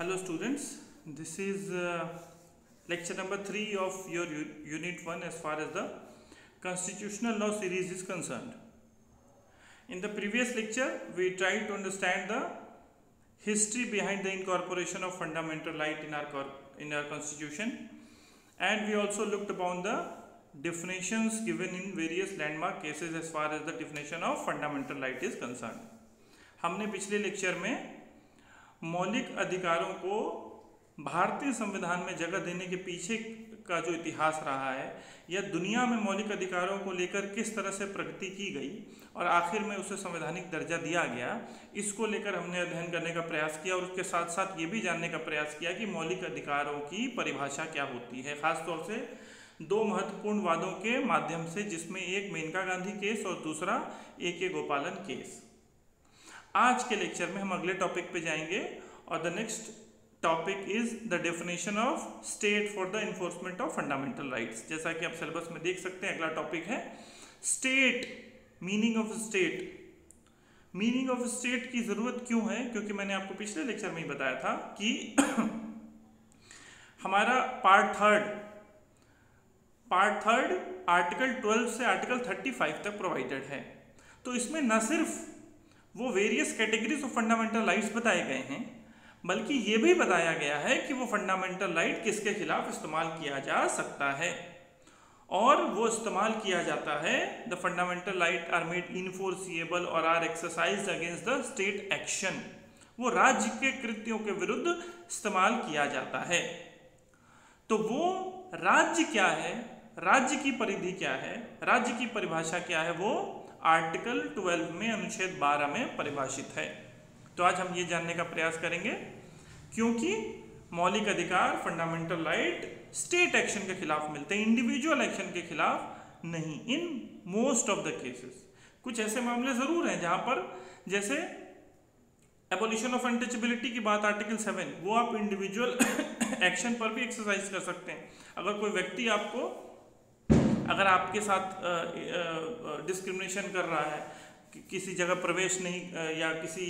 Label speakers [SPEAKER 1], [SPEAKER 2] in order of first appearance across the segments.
[SPEAKER 1] Hello students, this is lecture number 3 of your unit 1 as far as the constitutional law series is concerned. In the previous lecture we tried to understand the history behind the incorporation of fundamental right in our constitution, and we also looked upon the definitions given in various landmark cases as far as the definition of fundamental right is concerned. हमने पिछले lecture में मौलिक अधिकारों को भारतीय संविधान में जगह देने के पीछे का जो इतिहास रहा है या दुनिया में मौलिक अधिकारों को लेकर किस तरह से प्रगति की गई और आखिर में उसे संवैधानिक दर्जा दिया गया, इसको लेकर हमने अध्ययन करने का प्रयास किया और उसके साथ साथ ये भी जानने का प्रयास किया कि मौलिक अधिकारों की परिभाषा क्या होती है, खासतौर से दो महत्वपूर्ण वादों के माध्यम से, जिसमें एक मेनका गांधी केस और दूसरा ए.के. गोपालन केस। आज के लेक्चर में हम अगले टॉपिक पे जाएंगे और the next topic is the definition of state for the enforcement of fundamental rights. जैसा कि आप सिलेबस में देख सकते हैं, अगला टॉपिक है state, meaning of state. Meaning of state की जरूरत क्यों है? क्योंकि मैंने आपको पिछले लेक्चर में ही बताया था कि हमारा पार्ट थर्ड आर्टिकल 12 से आर्टिकल 35 तक प्रोवाइडेड है। तो इसमें न सिर्फ वो various categories of fundamental rights बताए गए हैं, बल्कि ये भी बताया गया है कि वो फंडामेंटल राइट किसके खिलाफ इस्तेमाल किया जा सकता है, और वो इस्तेमाल किया जाता है the fundamental right are made enforceable और are exercised against the state action. वो राज्य के कृत्यों के विरुद्ध इस्तेमाल किया जाता है। तो वो राज्य क्या है, राज्य की परिधि क्या है, राज्य की परिभाषा क्या है, वो आर्टिकल 12 में अनुच्छेद 12 में परिभाषित है। तो आज हम ये जानने का प्रयास करेंगे, क्योंकि मौलिक अधिकार फंडामेंटल राइट स्टेट एक्शन के खिलाफ मिलते हैं, इंडिविजुअल एक्शन के खिलाफ नहीं। In most of the cases कुछ ऐसे मामले जरूर हैं जहां पर, जैसे एबोलिशन ऑफ अनटचेबिलिटी की बात आर्टिकल 7, वो आप इंडिविजुअल एक्शन पर भी एक्सरसाइज कर सकते हैं। अगर कोई व्यक्ति अगर आपके साथ डिस्क्रिमिनेशन कर रहा है, किसी जगह प्रवेश नहीं या किसी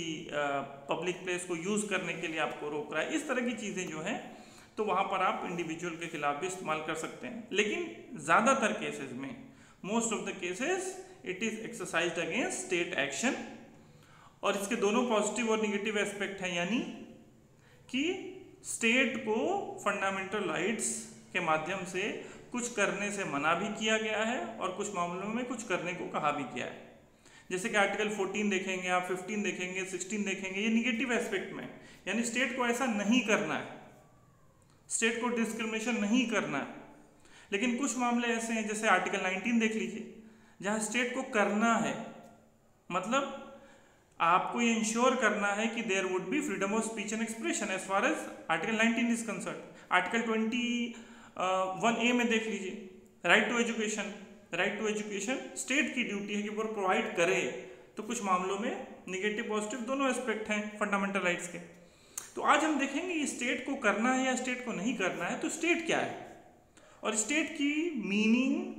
[SPEAKER 1] पब्लिक प्लेस को यूज़ करने के लिए आपको रोक रहा है, इस तरह की चीज़ें जो हैं, तो वहाँ पर आप इंडिविजुअल के खिलाफ भी इस्तेमाल कर सकते हैं। लेकिन ज़्यादातर केसेस में, most of the cases, it is exercised against state action. और इसके दोनों पॉजिटिव और निगेटिव एस्पेक्ट हैं, यानी कि स्टेट को फंडामेंटल राइट्स के माध्यम से कुछ करने से मना भी किया गया है और कुछ मामलों में कुछ करने को कहा भी गया है। जैसे कि आर्टिकल 14 देखेंगे आप, 15 देखेंगे, 16 देखेंगे, ये निगेटिव एस्पेक्ट में, यानी स्टेट को ऐसा नहीं करना है, स्टेट को डिस्क्रिमिनेशन नहीं करना है। लेकिन कुछ मामले ऐसे हैं, जैसे आर्टिकल 19 देख लीजिए, जहाँ स्टेट को करना है, मतलब आपको ये इंश्योर करना है कि there would be freedom of speech and expression as far as article 19 is concern. Article 21A में देख लीजिए, right to education. Right to education state की ड्यूटी है कि वो प्रोवाइड करे। तो कुछ मामलों में निगेटिव पॉजिटिव दोनों एस्पेक्ट हैं फंडामेंटल राइट्स के। तो आज हम देखेंगे ये स्टेट को करना है या स्टेट को नहीं करना है, तो स्टेट क्या है और स्टेट की मीनिंग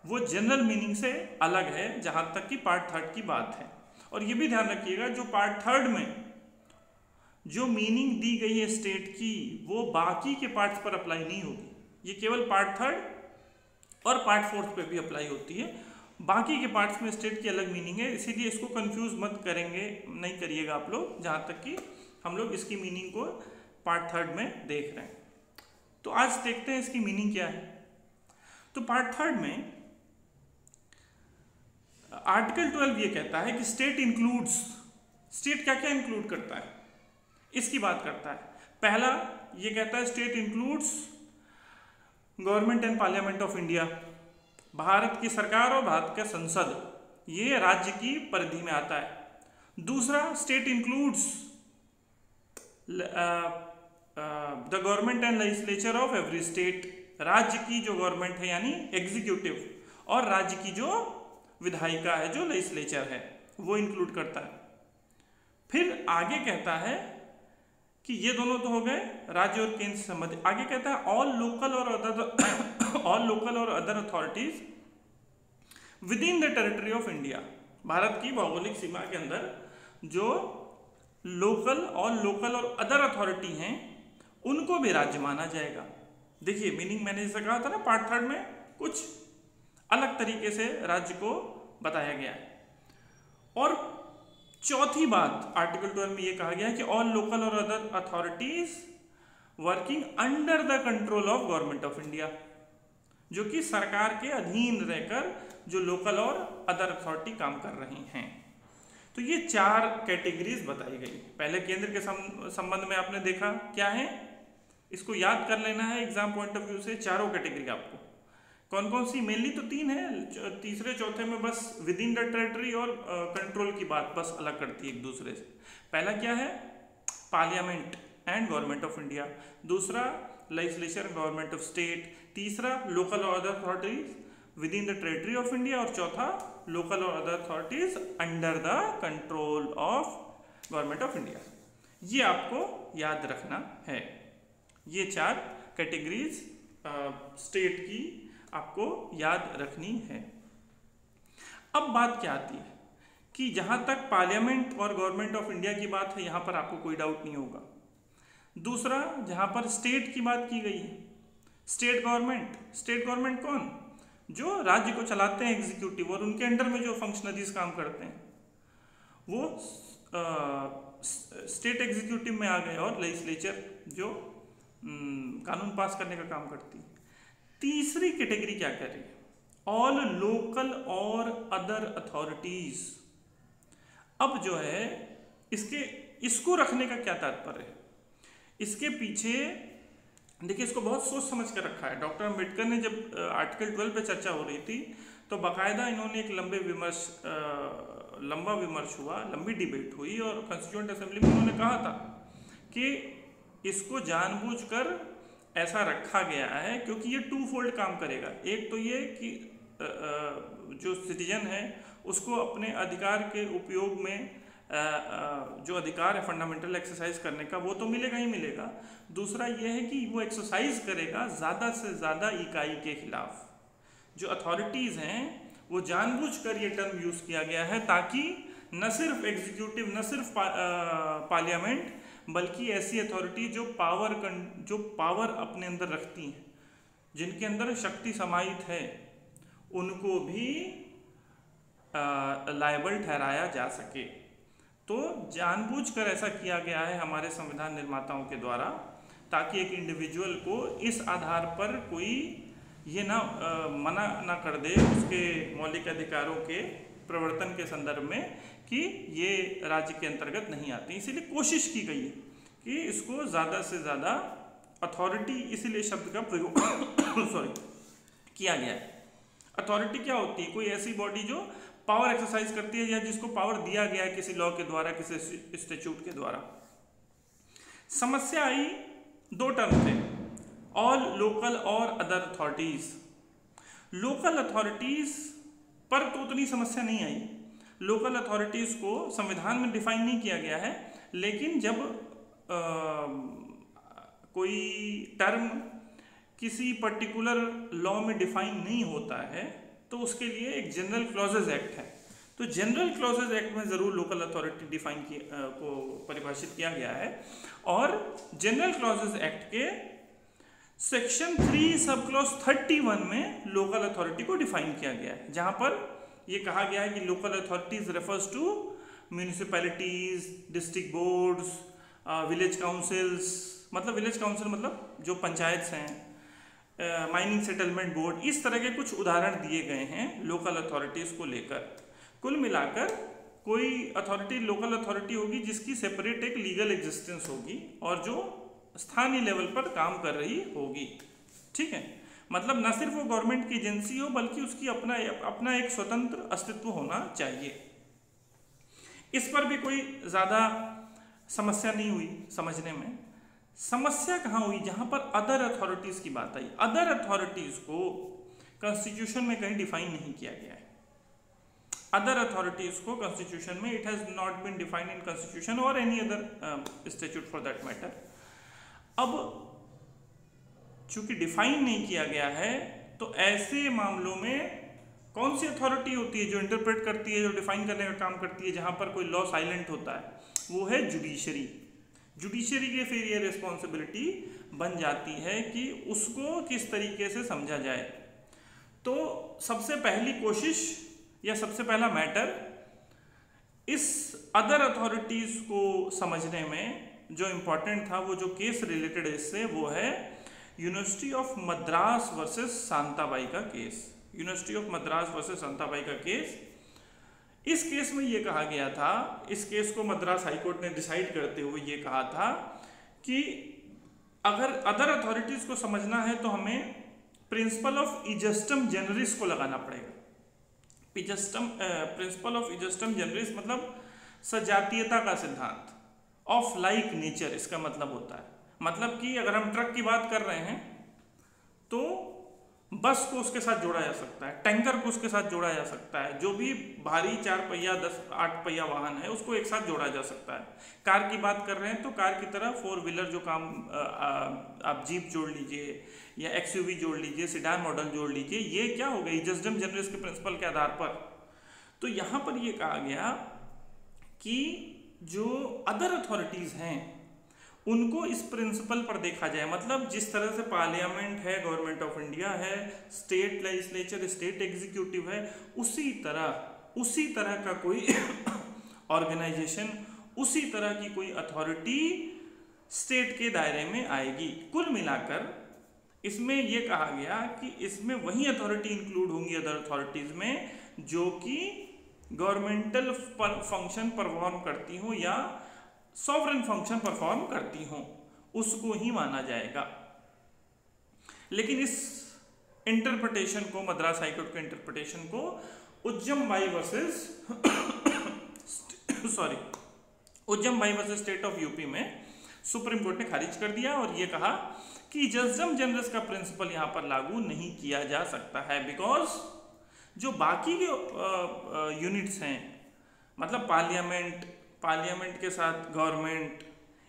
[SPEAKER 1] वो जनरल मीनिंग से अलग है, जहां तक कि पार्ट 3 की बात है। और ये भी ध्यान रखिएगा, जो पार्ट 3 में जो मीनिंग दी गई है स्टेट की, वो बाकी के पार्ट्स पर अप्लाई नहीं होगी। ये केवल पार्ट 3 और पार्ट 4 पे भी अप्लाई होती है। बाकी के पार्ट्स में स्टेट की अलग मीनिंग है, इसीलिए इसको कंफ्यूज मत नहीं करिएगा आप लोग, जहाँ तक कि हम लोग इसकी मीनिंग को पार्ट 3 में देख रहे हैं। तो आज देखते हैं इसकी मीनिंग क्या है। तो पार्ट 3 में आर्टिकल 12 ये कहता है कि स्टेट इंक्लूड्स, स्टेट क्या क्या इंक्लूड करता है, इसकी बात करता है। पहला ये कहता है state includes government and parliament of India, Bharat की सरकार और भारत का संसद, ये राज्य की परिधि में आता है। दूसरा, state includes the government and legislature of every state, राज्य की जो गवर्नमेंट है यानी एग्जीक्यूटिव, और राज्य की जो विधायिका है, जो लेजिस्लेचर है, वो इंक्लूड करता है। फिर आगे कहता है कि ये दोनों तो हो गए राज्य और केंद्र से संबंधित। आगे कहता है ऑल लोकल और other authorities with in the territory of India, Bharat की भौगोलिक सीमा के अंदर जो लोकल और अदर अथॉरिटी हैं उनको भी राज्य माना जाएगा। देखिए मीनिंग मैंने जैसे कहा था ना पार्ट थर्ड में, कुछ अलग तरीके से राज्य को बताया गया है। और चौथी बात आर्टिकल 12 में ये कहा गया है कि ऑल लोकल और other authorities working under the control of government of India, जो कि सरकार के अधीन रहकर जो लोकल और अदर अथॉरिटी काम कर रही हैं। तो ये 4 कैटेगरीज बताई गई। पहले केंद्र के संबंध में आपने देखा क्या है, इसको याद कर लेना है एग्जाम पॉइंट ऑफ व्यू से। चारों कैटेगरी आपको कौन कौन सी, मेनली तो 3 है, तीसरे चौथे में बस विद इन द टेरिटरी और कंट्रोल की बात बस अलग करती है एक दूसरे से। पहला क्या है, parliament and government of India, दूसरा लेजिस्लेचर गवर्नमेंट ऑफ स्टेट, तीसरा लोकल और other authorities with in the territory of India, और चौथा लोकल और other authorities under the control of government of India. ये आपको याद रखना है। ये 4 कैटेगरीज स्टेट की आपको याद रखनी है। अब बात क्या आती है कि जहां तक पार्लियामेंट और गवर्नमेंट ऑफ इंडिया की बात है, यहां पर आपको कोई डाउट नहीं होगा। दूसरा, जहां पर स्टेट की बात की गई है, स्टेट गवर्नमेंट कौन, जो राज्य को चलाते हैं एग्जीक्यूटिव, और उनके अंडर में जो फंक्शनरीज काम करते हैं वो स्टेट एग्जीक्यूटिव में आ गए, और लेजिस्लेचर जो कानून पास करने का काम करती है। तीसरी कैटेगरी क्या कर रही है, ऑल लोकल और अदर अथॉरिटीज। अब जो है इसको रखने का क्या तात्पर्य है, इसके पीछे देखिए इसको बहुत सोच समझ कर रखा है। डॉक्टर अम्बेडकर ने जब आर्टिकल 12 पे चर्चा हो रही थी तो बाकायदा इन्होंने एक लंबा विमर्श हुआ, लंबी डिबेट हुई, और कॉन्स्टिट्यूएंट असेंबली में उन्होंने कहा था कि इसको जानबूझकर ऐसा रखा गया है क्योंकि ये 2 फोल्ड काम करेगा। एक तो ये कि जो सिटीजन है उसको अपने अधिकार के उपयोग में जो अधिकार है फंडामेंटल एक्सरसाइज करने का, वो तो मिलेगा ही मिलेगा। दूसरा ये है कि वो एक्सरसाइज करेगा ज़्यादा से ज़्यादा इकाई के खिलाफ। जो अथॉरिटीज़ हैं वो जानबूझकर ये टर्म यूज़ किया गया है ताकि न सिर्फ एग्जीक्यूटिव, न सिर्फ पार्लियामेंट, बल्कि ऐसी अथॉरिटी जो पावर अपने अंदर रखती हैं, जिनके अंदर शक्ति समाहित है, उनको भी लायबल ठहराया जा सके। तो जानबूझकर ऐसा किया गया है हमारे संविधान निर्माताओं के द्वारा ताकि एक इंडिविजुअल को इस आधार पर कोई ये मना ना कर दे उसके मौलिक अधिकारों के प्रवर्तन के संदर्भ में कि ये राज्य के अंतर्गत नहीं आते। इसीलिए कोशिश की गई है कि इसको ज़्यादा से ज़्यादा अथॉरिटी, इसीलिए शब्द का प्रयोग किया गया है। अथॉरिटी क्या होती है, कोई ऐसी बॉडी जो पावर एक्सरसाइज करती है या जिसको पावर दिया गया है किसी लॉ के द्वारा, किसी स्टैट्यूट के द्वारा। समस्या आई 2 टर्म थे, ऑल लोकल और अदर अथॉरिटीज। लोकल अथॉरिटीज पर तो उतनी समस्या नहीं आई। लोकल अथॉरिटीज को संविधान में डिफाइन नहीं किया गया है, लेकिन जब कोई टर्म किसी पर्टिकुलर लॉ में डिफाइन नहीं होता है तो उसके लिए एक जनरल क्लॉजेज एक्ट है। तो जनरल क्लॉजेज एक्ट में ज़रूर लोकल अथॉरिटी डिफाइन को परिभाषित किया गया है, और जनरल क्लॉजेज एक्ट के सेक्शन 3 सब क्लॉज 31 में लोकल अथॉरिटी को डिफाइन किया गया है, जहाँ पर ये कहा गया है कि local authorities refers to municipalities, district boards, village councils, मतलब विलेज काउंसिल मतलब जो पंचायत हैं, माइनिंग सेटलमेंट बोर्ड, इस तरह के कुछ उदाहरण दिए गए हैं लोकल अथॉरिटीज़ को लेकर। कुल मिलाकर कोई अथॉरिटी लोकल अथॉरिटी होगी जिसकी सेपरेट एक लीगल एग्जिस्टेंस होगी और जो स्थानीय लेवल पर काम कर रही होगी। ठीक है, मतलब न सिर्फ वो गवर्नमेंट की एजेंसी हो बल्कि उसकी अपना एक स्वतंत्र अस्तित्व होना चाहिए। इस पर भी कोई ज़्यादा समस्या नहीं हुई समझने में। समस्या कहाँ हुई, जहाँ पर अदर अथॉरिटीज़ की बात आई। अदर अथॉरिटीज़ को कॉन्स्टिट्यूशन में कहीं डिफाइन नहीं किया गया है। अदर अथॉरिटीज़ को कॉन्स्टिट्यूशन में, it has not been defined in constitution और any other statute for that matter. अब चूंकि डिफाइन नहीं किया गया है तो ऐसे मामलों में कौन सी अथॉरिटी होती है जो इंटरप्रेट करती है, जो डिफाइन करने का काम करती है, जहाँ पर कोई लॉ साइलेंट होता है। वो है जुडिशरी। जुडिशरी की फिर ये रिस्पॉन्सिबिलिटी बन जाती है कि उसको किस तरीके से समझा जाए। तो सबसे पहली कोशिश या सबसे पहला मैटर इस अदर अथॉरिटीज़ को समझने में जो इम्पोर्टेंट था, वो जो केस रिलेटेड इससे, वो है university of Madras versus Shantabai का case. University of Madras versus Shantabai का केस, इस केस में ये कहा गया था, इस केस को मद्रास हाईकोर्ट ने डिसाइड करते हुए ये कहा था कि अगर अदर अथॉरिटीज़ को समझना है तो हमें प्रिंसिपल ऑफ इजस्टम जनरिस को लगाना पड़ेगा। प्रिंसिपल ऑफ इजस्टम जनरिस मतलब सजातीयता का सिद्धांत, ऑफ लाइक नेचर इसका मतलब होता है। मतलब कि अगर हम ट्रक की बात कर रहे हैं तो बस को उसके साथ जोड़ा जा सकता है, टैंकर को उसके साथ जोड़ा जा सकता है, जो भी भारी 4 पहिया 8 पहिया वाहन है उसको एक साथ जोड़ा जा सकता है। कार की बात कर रहे हैं तो कार की तरह 4 व्हीलर जो काम आप जीप जोड़ लीजिए या एक्सयूवी जोड़ लीजिए, सिडान मॉडल जोड़ लीजिए, ये क्या हो गई जस्डम जनरस के प्रिंसिपल के आधार पर। तो यहाँ पर ये कहा गया कि जो अदर अथॉरिटीज़ हैं उनको इस प्रिंसिपल पर देखा जाए। मतलब जिस तरह से पार्लियामेंट है, गवर्नमेंट ऑफ इंडिया है, स्टेट लेजिस्लेचर, स्टेट एग्जीक्यूटिव है, उसी तरह का कोई ऑर्गेनाइजेशन, उसी तरह की कोई अथॉरिटी स्टेट के दायरे में आएगी। कुल मिलाकर इसमें यह कहा गया कि इसमें वही अथॉरिटी इंक्लूड होंगी अदर अथॉरिटीज में जो कि गवर्नमेंटल फंक्शन परफॉर्म करती हो या सॉवरेन फंक्शन परफॉर्म करती हो, उसको ही माना जाएगा। लेकिन इस इंटरप्रिटेशन को, मद्रास हाईकोर्ट के इंटरप्रिटेशन को उज्जमबाई वर्सेस स्टेट ऑफ यूपी में सुप्रीम कोर्ट ने खारिज कर दिया और ये कहा कि जस्डम जनरस का प्रिंसिपल यहाँ पर लागू नहीं किया जा सकता है, बिकॉज जो बाकी के यूनिट्स हैं, मतलब पार्लियामेंट के साथ गवर्नमेंट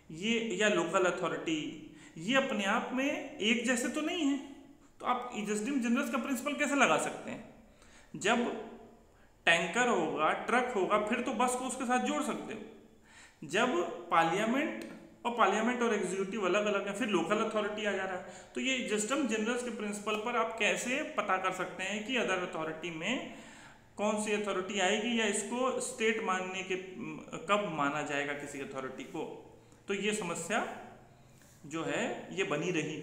[SPEAKER 1] ये या लोकल अथॉरिटी, ये अपने आप में एक जैसे तो नहीं है। तो आप जस्डम जनरस का प्रिंसिपल कैसे लगा सकते हैं? जब टैंकर होगा, ट्रक होगा, फिर तो बस को उसके साथ जोड़ सकते हो। जब पार्लियामेंट और एग्जीक्यूटिव अलग अलग है, फिर लोकल अथॉरिटी आ जा रहा है, तो ये जस्डम जनरस के प्रिंसिपल पर आप कैसे पता कर सकते हैं कि अदर अथॉरिटी में कौन सी अथॉरिटी आएगी या इसको स्टेट मानने के कब माना जाएगा किसी अथॉरिटी को? तो ये समस्या जो है ये बनी रही।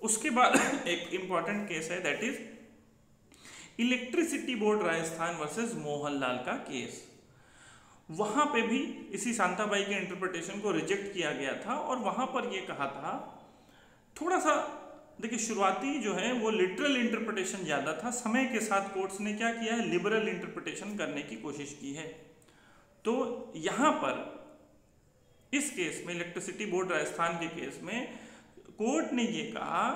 [SPEAKER 1] उसके बाद एक इम्पॉर्टेंट केस है, that is electricity board Rajasthan versus Mohanlal का केस। वहाँ पे भी इसी शांताबाई के इंटरप्रिटेशन को रिजेक्ट किया गया था और वहाँ पर ये कहा था, थोड़ा सा देखिए शुरुआती जो है वो लिटरल इंटरप्रिटेशन ज़्यादा था, समय के साथ कोर्ट्स ने क्या किया है, लिबरल इंटरप्रिटेशन करने की कोशिश की है। तो यहाँ पर इस केस में, इलेक्ट्रिसिटी बोर्ड राजस्थान के केस में, कोर्ट ने ये कहा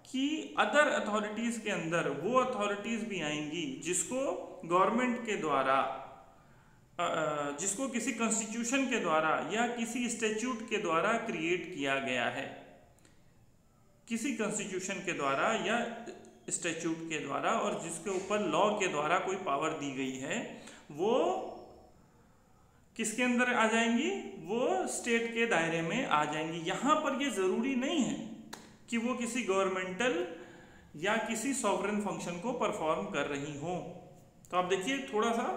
[SPEAKER 1] कि अदर अथॉरिटीज़ के अंदर वो अथॉरिटीज़ भी आएंगी जिसको गवर्नमेंट के द्वारा, जिसको किसी कॉन्स्टिट्यूशन के द्वारा या किसी स्टैट्यूट के द्वारा क्रिएट किया गया है, किसी कॉन्स्टिट्यूशन के द्वारा या स्टैट्यूट के द्वारा, और जिसके ऊपर लॉ के द्वारा कोई पावर दी गई है, वो किसके अंदर आ जाएंगी? वो स्टेट के दायरे में आ जाएंगी। यहाँ पर ये ज़रूरी नहीं है कि वो किसी गवर्नमेंटल या किसी सॉवरेन फंक्शन को परफॉर्म कर रही हो। तो आप देखिए थोड़ा सा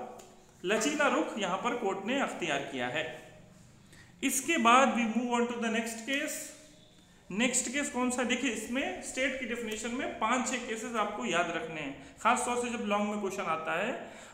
[SPEAKER 1] लचीला रुख यहाँ पर कोर्ट ने अख्तियार किया है। इसके बाद we move on to the next case. Next case कौन सा? देखिए इसमें स्टेट की डेफिनेशन में 5-6 केसेस आपको याद रखने हैं, खास तौर से जब लॉन्ग में क्वेश्चन आता है।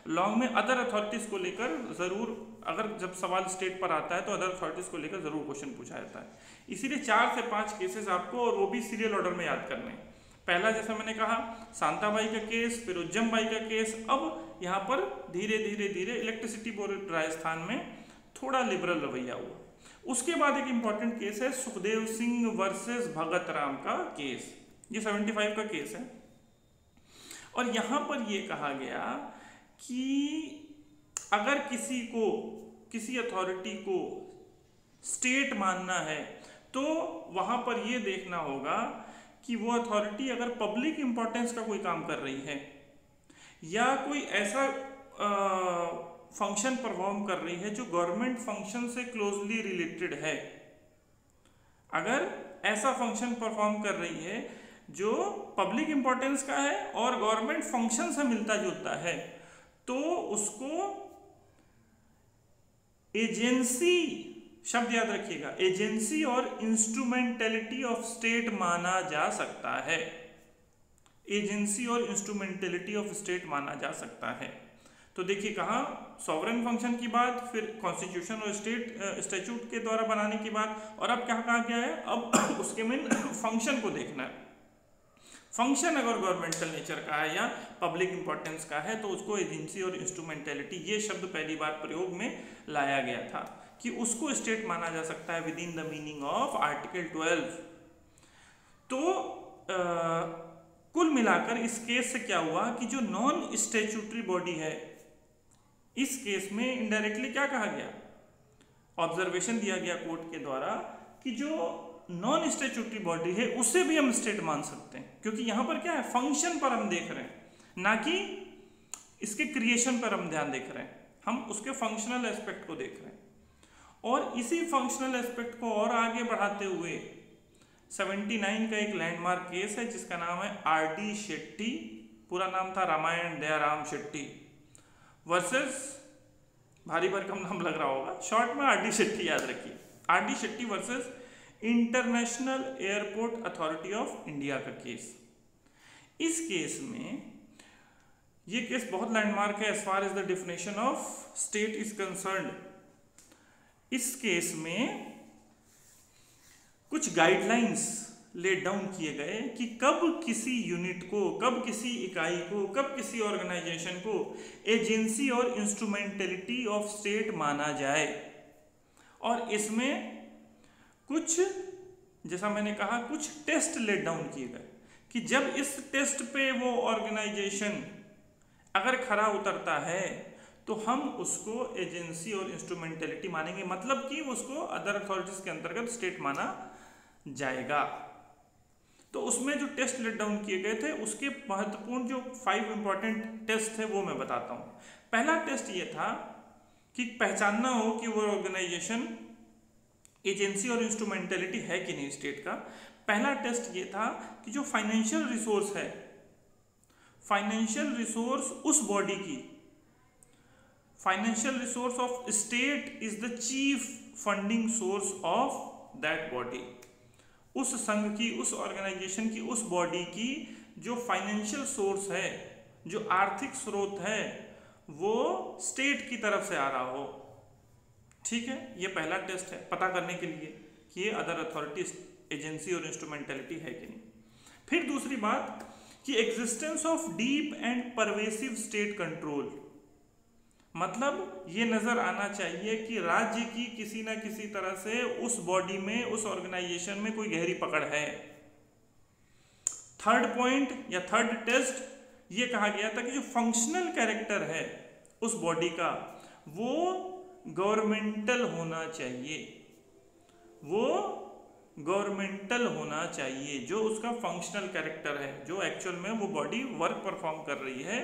[SPEAKER 1] लॉन्ग में अदर अथॉरिटीज को लेकर जरूर, अगर जब सवाल स्टेट पर आता है तो अदर अथॉरिटीज को लेकर जरूर क्वेश्चन पूछा जाता है। इसीलिए 4 से 5 केसेस आपको, और वो भी सीरियल ऑर्डर में याद करने हैं। पहला जैसा मैंने कहा शांताबाई का केस, फिर उज्जमबाई का केस, अब यहाँ पर धीरे धीरे इलेक्ट्रिसिटी बोर्ड राजस्थान में थोड़ा लिबरल रवैया हुआ। उसके बाद एक इंपॉर्टेंट केस है सुखदेव सिंह वर्सेस भगत राम का केस, ये 75 का केस है। और यहाँ पर ये कहा गया कि अगर किसी अथॉरिटी को स्टेट मानना है तो वहाँ पर ये देखना होगा कि वो अथॉरिटी अगर पब्लिक इंपॉर्टेंस का कोई काम कर रही है या कोई ऐसा फंक्शन परफॉर्म कर रही है जो गवर्नमेंट फंक्शन से क्लोजली रिलेटेड है, अगर ऐसा फंक्शन परफॉर्म कर रही है जो पब्लिक इंपॉर्टेंस का है और गवर्नमेंट फंक्शन से मिलता जुलता है, तो उसको एजेंसी, शब्द याद रखिएगा, एजेंसी और इंस्ट्रूमेंटेलिटी ऑफ स्टेट माना जा सकता है। एजेंसी और इंस्ट्रूमेंटेलिटी ऑफ स्टेट माना जा सकता है। तो देखिए कहाँ सॉवरेन फंक्शन की बात, फिर कॉन्स्टिट्यूशन और स्टेट स्टैट्यूट के द्वारा बनाने की बात, और अब क्या कहा गया है, अब उसके में फंक्शन को देखना है। फंक्शन अगर गवर्नमेंटल नेचर का है या पब्लिक इंपॉर्टेंस का है तो उसको एजेंसी और इंस्ट्रूमेंटेलिटी, ये शब्द पहली बार प्रयोग में लाया गया था कि उसको स्टेट माना जा सकता है with in the meaning of article 12। तो कुल मिलाकर इस केस से क्या हुआ कि जो नॉन स्टैट्यूटरी बॉडी है, इस केस में इनडायरेक्टली क्या कहा गया, ऑब्जर्वेशन दिया गया कोर्ट के द्वारा कि जो नॉन स्टैट्यूटरी बॉडी है उसे भी हम स्टेट मान सकते हैं, क्योंकि यहां पर क्या है, फंक्शन पर हम देख रहे हैं, ना कि इसके क्रिएशन पर हम ध्यान देख रहे हैं, हम उसके फंक्शनल एस्पेक्ट को देख रहे हैं। और इसी फंक्शनल एस्पेक्ट को और आगे बढ़ाते हुए 79 का एक लैंडमार्क केस है जिसका नाम है आर.डी. शेट्टी, पूरा नाम था रामायण दयाराम शेट्टी वर्सेस, भारी भरकम नाम लग रहा होगा, शॉर्ट में आर.डी. शेट्टी याद रखिए, R D. Shetty versus international airport authority of India का केस। इस केस में ये केस बहुत लैंडमार्क है as far as the definition of state is concerned. इस केस में कुछ गाइडलाइंस लेट डाउन किए गए कि कब किसी यूनिट को, कब किसी इकाई को, कब किसी ऑर्गेनाइजेशन को एजेंसी और इंस्ट्रूमेंटेलिटी ऑफ स्टेट माना जाए। और इसमें कुछ, जैसा मैंने कहा, कुछ टेस्ट लेट डाउन किए गए कि जब इस टेस्ट पे वो ऑर्गेनाइजेशन अगर खरा उतरता है तो हम उसको एजेंसी और इंस्ट्रूमेंटेलिटी मानेंगे, मतलब कि उसको अदर अथॉरिटीज के अंतर्गत स्टेट माना जाएगा। तो उसमें जो टेस्ट लेट डाउन किए गए थे उसके महत्वपूर्ण जो 5 इंपॉर्टेंट टेस्ट थे वो मैं बताता हूँ। पहला टेस्ट ये था कि पहचानना हो कि वो ऑर्गेनाइजेशन एजेंसी और इंस्ट्रूमेंटेलिटी है कि नहीं स्टेट का। पहला टेस्ट ये था कि जो फाइनेंशियल रिसोर्स है, फाइनेंशियल रिसोर्स उस बॉडी की, financial resource of state is the chief funding source of that body. उस संघ की, उस ऑर्गेनाइजेशन की, उस बॉडी की जो फाइनेंशियल सोर्स है, जो आर्थिक स्रोत है, वो स्टेट की तरफ से आ रहा हो। ठीक है, ये पहला टेस्ट है पता करने के लिए कि ये अदर अथॉरिटीज एजेंसी और इंस्ट्रूमेंटेलिटी है कि नहीं। फिर दूसरी बात कि existence of deep and pervasive state control, मतलब ये नजर आना चाहिए कि राज्य की किसी ना किसी तरह से उस बॉडी में, उस ऑर्गेनाइजेशन में कोई गहरी पकड़ है। थर्ड पॉइंट या थर्ड टेस्ट ये कहा गया था कि जो फंक्शनल कैरेक्टर है उस बॉडी का वो गवर्नमेंटल होना चाहिए, वो गवर्नमेंटल होना चाहिए। जो उसका फंक्शनल कैरेक्टर है, जो एक्चुअल में वो बॉडी वर्क परफॉर्म कर रही है,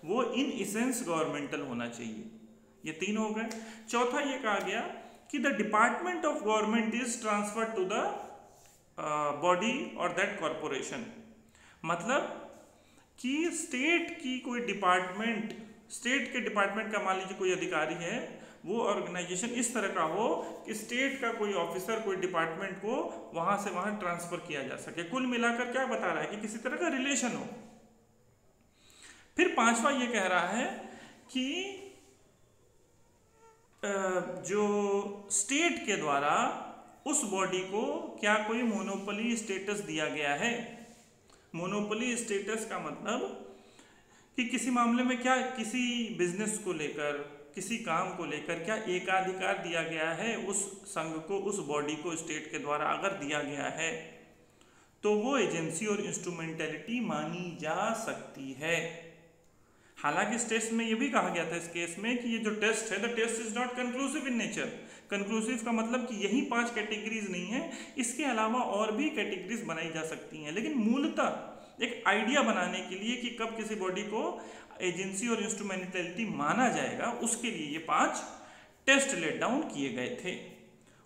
[SPEAKER 1] वो इन इसेंस गवर्नमेंटल होना चाहिए। ये 3 हो गए। चौथा ये कहा गया कि the department of government is transferred to the body और दैट कॉरपोरेशन, मतलब कि स्टेट की कोई डिपार्टमेंट, स्टेट के डिपार्टमेंट का मान लीजिए कोई अधिकारी है, वो ऑर्गेनाइजेशन इस तरह का हो कि स्टेट का कोई ऑफिसर, कोई डिपार्टमेंट को वहां से वहां ट्रांसफर किया जा सके। कुल मिलाकर क्या बता रहा है कि किसी तरह का रिलेशन हो। फिर पांचवा ये कह रहा है कि जो स्टेट के द्वारा उस बॉडी को क्या कोई मोनोपोली स्टेटस दिया गया है। मोनोपोली स्टेटस का मतलब कि किसी मामले में क्या किसी बिजनेस को लेकर, किसी काम को लेकर क्या एकाधिकार दिया गया है उस संघ को, उस बॉडी को स्टेट के द्वारा अगर दिया गया है तो वो एजेंसी और इंस्ट्रूमेंटेलिटी मानी जा सकती है। हालांकि इस टेस्ट में ये भी कहा गया था इस केस में कि ये जो टेस्ट है, the test is not conclusive in nature. Conclusive का मतलब कि यही 5 कैटेगरीज नहीं है, इसके अलावा और भी कैटेगरीज बनाई जा सकती हैं, लेकिन मूलतः एक आइडिया बनाने के लिए कि कब किसी बॉडी को एजेंसी और इंस्ट्रूमेंटेलिटी माना जाएगा, उसके लिए ये 5 टेस्ट लेट डाउन किए गए थे।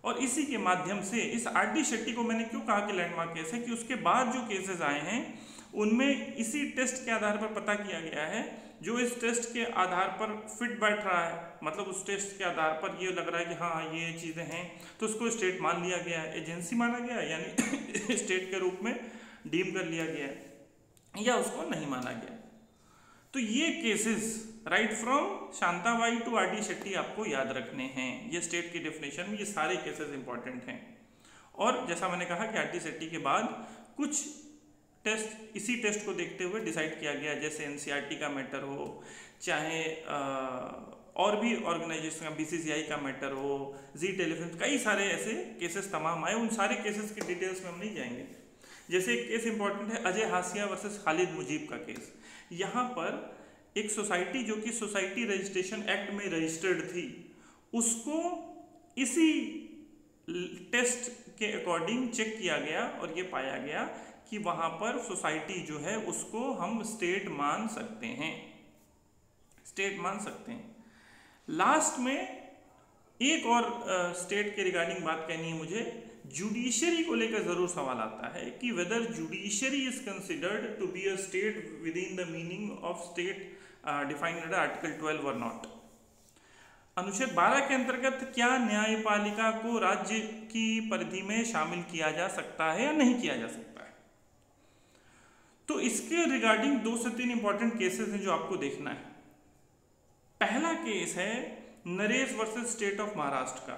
[SPEAKER 1] और इसी के माध्यम से इस आर.डी. शेट्टी को मैंने क्यों कहा कि लैंडमार्क केस है, कि उसके बाद जो केसेस आए हैं उनमें इसी टेस्ट के आधार पर पता किया गया है, जो इस टेस्ट के आधार पर फिट बैठ रहा है, मतलब उस टेस्ट के आधार पर ये लग रहा है कि हाँ ये चीज़ें हैं, तो उसको स्टेट मान लिया गया, एजेंसी माना गया, यानी स्टेट के रूप में डीम कर लिया गया, या उसको नहीं माना गया। तो ये cases right from Shantabai to R D. Shetty आपको याद रखने हैं। ये स्टेट की डेफिनेशन में ये सारे केसेस इंपॉर्टेंट हैं। और जैसा मैंने कहा कि आर.डी. शेट्टी के बाद कुछ टेस्ट इसी टेस्ट को देखते हुए डिसाइड किया गया, जैसे एनसीईआरटी का मैटर हो, चाहे और भी ऑर्गेनाइजेशन का बीसीसीआई का मैटर हो, जी टेलीफिल्म, कई सारे ऐसे केसेस तमाम आए। उन सारे केसेस की डिटेल्स में हम नहीं जाएंगे। जैसे एक केस इंपॉर्टेंट है अजय हासिया वर्सेस खालिद मुजीब का केस। यहाँ पर एक सोसाइटी जो कि सोसाइटी रजिस्ट्रेशन एक्ट में रजिस्टर्ड थी, उसको इसी टेस्ट के अकॉर्डिंग चेक किया गया और ये पाया गया कि वहाँ पर सोसाइटी जो है उसको हम स्टेट मान सकते हैं, स्टेट मान सकते हैं। लास्ट में एक और स्टेट के रिगार्डिंग बात कहनी है मुझे। जुडिशरी को लेकर जरूर सवाल आता है कि whether judiciary is considered to be a state within the meaning of state defined under article 12 और नॉट। अनुच्छेद 12 के अंतर्गत क्या न्यायपालिका को राज्य की परिधि में शामिल किया जा सकता है या नहीं किया जा सकता है? तो इसके रिगार्डिंग 2 से 3 इंपॉर्टेंट केसेस हैं जो आपको देखना है। पहला केस है Naresh versus state of Maharashtra का,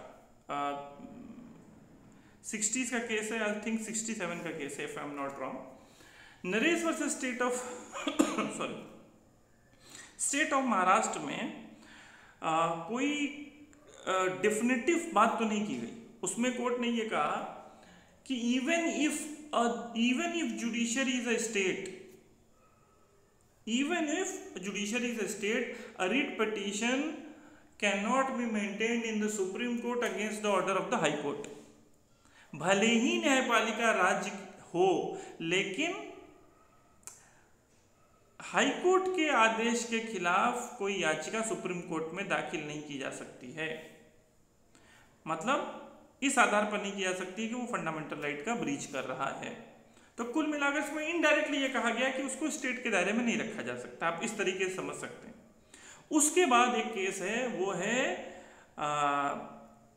[SPEAKER 1] 60s का केस है, आई थिंक 67 का केस है if I am not wrong. Naresh versus state of Maharashtra में कोई डेफिनेटिव बात तो नहीं की गई। उसमें कोर्ट ने ये कहा कि even if judiciary is a state, even if judiciary is a state, a writ petition cannot be maintained in the Supreme Court against the order of the High Court। भले ही न्यायपालिका राज्य हो, लेकिन हाई कोर्ट के आदेश के खिलाफ कोई याचिका सुप्रीम कोर्ट में दाखिल नहीं की जा सकती है। मतलब इस आधार पर नहीं की जा सकती कि वो फंडामेंटल राइट का ब्रीच कर रहा है। तो कुल मिलाकर इसमें इनडायरेक्टली ये कहा गया कि उसको स्टेट के दायरे में नहीं रखा जा सकता। आप इस तरीके से समझ सकते हैं। उसके बाद एक केस है, वो है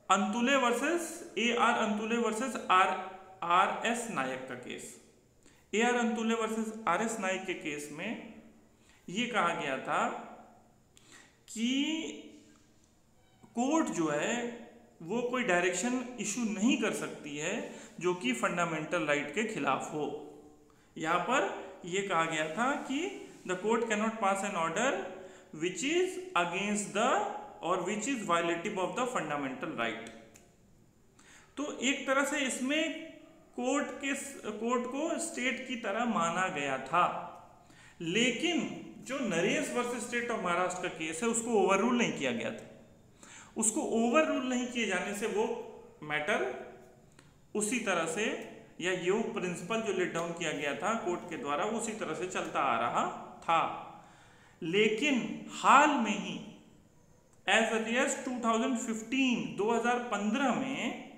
[SPEAKER 1] Antule versus AR Antule versus RS नायक का case. AR Antule versus RS नायक के केस में ये कहा गया था कि कोर्ट जो है वो कोई डायरेक्शन इशू नहीं कर सकती है जो कि फंडामेंटल राइट के खिलाफ हो। यहाँ पर यह कहा गया था कि the court can not pass an order which is against the और which is violative of the fundamental right. तो एक तरह से इसमें कोर्ट को स्टेट की तरह माना गया था, लेकिन जो Naresh versus state of Maharashtra का केस है उसको ओवररूल नहीं किया गया था। उसको ओवररूल नहीं किए जाने से वो मैटर उसी तरह से, या ये प्रिंसिपल जो लेट डाउन किया गया था कोर्ट के द्वारा, वो उसी तरह से चलता आ रहा था। लेकिन हाल में ही एज अर्ली एज 2015 में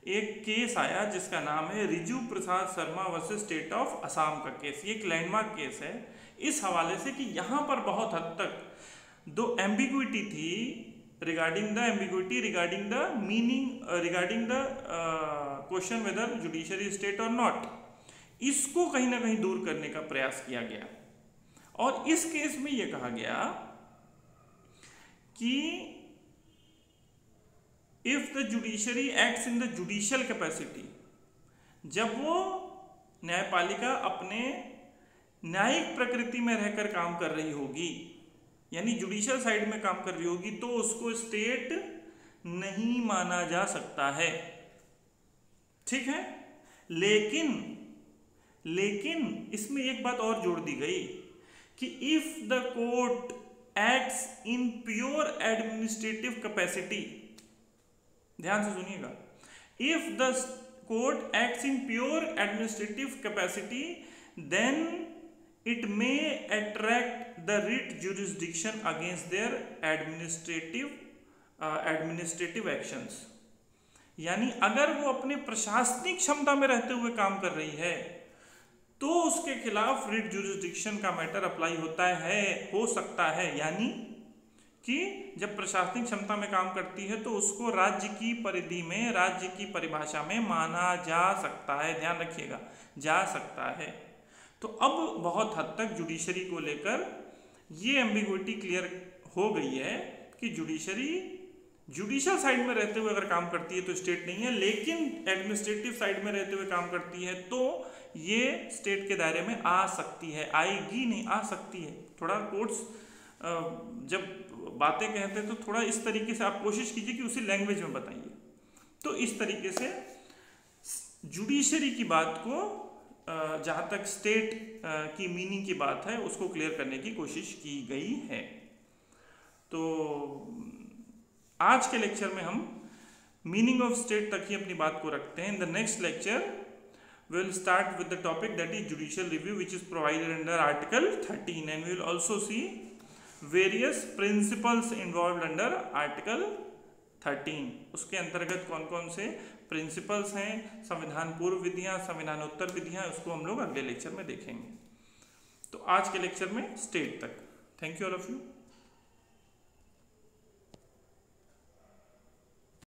[SPEAKER 1] एक केस आया जिसका नाम है Riju Prasad Sharma versus state of Assam का केस। ये एक लैंडमार्क केस है इस हवाले से कि यहाँ पर बहुत हद तक दो एम्बिग्विटी थी regarding the meaning regarding the question whether judiciary is state or not। इसको कहीं ना कहीं दूर करने का प्रयास किया गया और इस केस में यह कहा गया कि if the judiciary acts in the judicial capacity, जब वो न्यायपालिका अपने न्यायिक प्रकृति में रहकर काम कर रही होगी, यानी जुडिशियल साइड में काम कर रही होगी, तो उसको स्टेट नहीं माना जा सकता है। ठीक है, लेकिन इसमें एक बात और जोड़ दी गई कि if the court acts in pure administrative capacity, ध्यान से सुनिएगा, if the court acts in pure administrative capacity then it may attract the writ jurisdiction against their administrative actions. यानी अगर वो अपने प्रशासनिक क्षमता में रहते हुए काम कर रही है तो उसके खिलाफ रिट जुरिस्डिक्शन का मैटर अप्लाई होता है, हो सकता है। यानी कि जब प्रशासनिक क्षमता में काम करती है तो उसको राज्य की परिधि में, राज्य की परिभाषा में माना जा सकता है। ध्यान रखिएगा, जा सकता है। तो अब बहुत हद तक जुडिशरी को लेकर ये एम्बिग्विटी क्लियर हो गई है कि जुडिशरी जुडिशल साइड में रहते हुए अगर काम करती है तो स्टेट नहीं है, लेकिन एडमिनिस्ट्रेटिव साइड में रहते हुए काम करती है तो ये स्टेट के दायरे में आ सकती है। आएगी नहीं, आ सकती है। थोड़ा कोर्ट्स जब बातें कहते हैं तो थोड़ा इस तरीके से आप कोशिश कीजिए कि उसी लैंग्वेज में बताइए। तो इस तरीके से जुडिशरी की बात को, जहाँ तक स्टेट की मीनिंग की बात है, उसको क्लियर करने की कोशिश की गई है। तो आज के लेक्चर में हम मीनिंग ऑफ स्टेट तक ही अपनी बात को रखते हैं। In the next lecture we will start with the topic that is judicial review, which is provided under Article 13, and we will also see various principles involved under Article 13। उसके अंतर्गत कौन कौन से प्रिंसिपल्स हैं, संविधान पूर्व विधियां, संविधानोत्तर विधियां, उसको हम लोग अगले लेक्चर में देखेंगे। तो आज के लेक्चर में स्टेट तक। Thank you all of you.